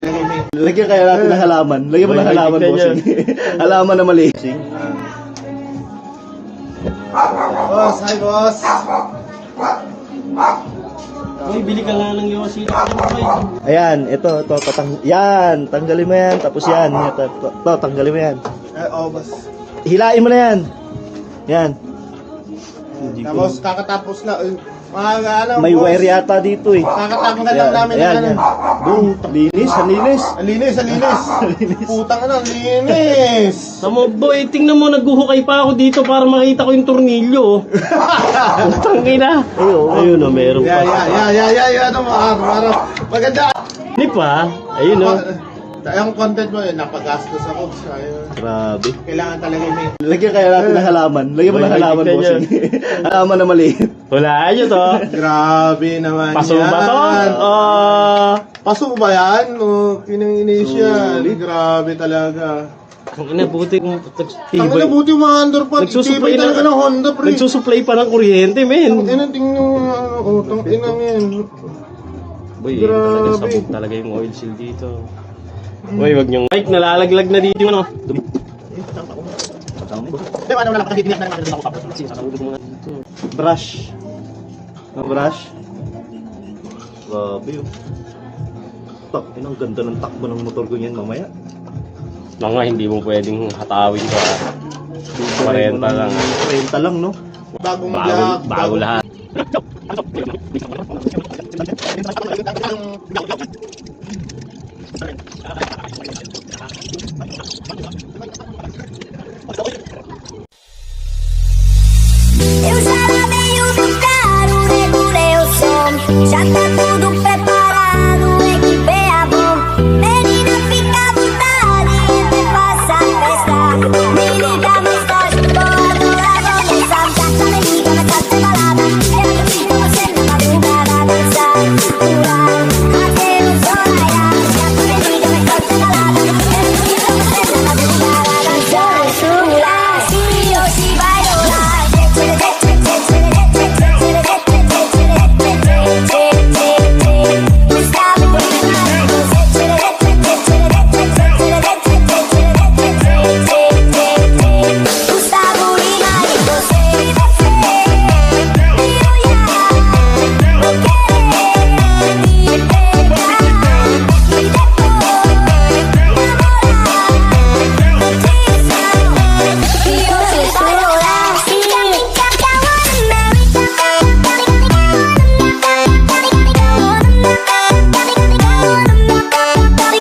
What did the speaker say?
Lagyan kaya natin ng halaman. Lagyan mo ng halaman, bossing. Halaman na mali. Boss, hi boss. Uy, bili ka nga ng Yoshi. Ayan, ito, yan, tanggalin mo yan, tapos yan, ito, tanggalin mo yan. Boss. Hilain mo na yan. Yan. Tapos kakatapos na. May wire yata dito eh. Kakatapos na lang namin ayan, ng yan. Boom, linis, ang linis. Ang linis, ang linis. Putang ano, ang linis. Tamo, boy, tingnan mo, naghuhukay pa ako dito para makita ko yung tornilyo. Putang ina. Ayun na, meron pa. Ano mo, araw. Maganda. Ni pa, ayun o. Yung content mo, napagastos ako. Ayun. Grabe. Kailangan talaga may... Lagyan kaya natin ng halaman. Lagyan mo ng halaman, bossing. Halaman na maliit. Wala nyo to. Grabe naman Paso yan. ba to? Paso ba yan? O, kinang-initial. Grabe talaga. Ang ina, buti kung Ang nabuti yung mga underpad. Nagsusupply Tibay talaga ng Honda, pre. Nagsusupply pa ng kuryente, men. Tingnan mo. Tingnan mo yan. Boy, Grabe. talaga sabog talaga yung oil seal dito. Boy, wag niyong mic, nalalaglag na dito yung ano. Dumi. Brush. Ang brush. Grabe yun. Ang ganda ng takbo ng motor ko niyan mamaya. Mga hindi mo pwedeng hatawin ka. 40 lang. 40 lang, no? Bagong vlog. Bago lahat. It was like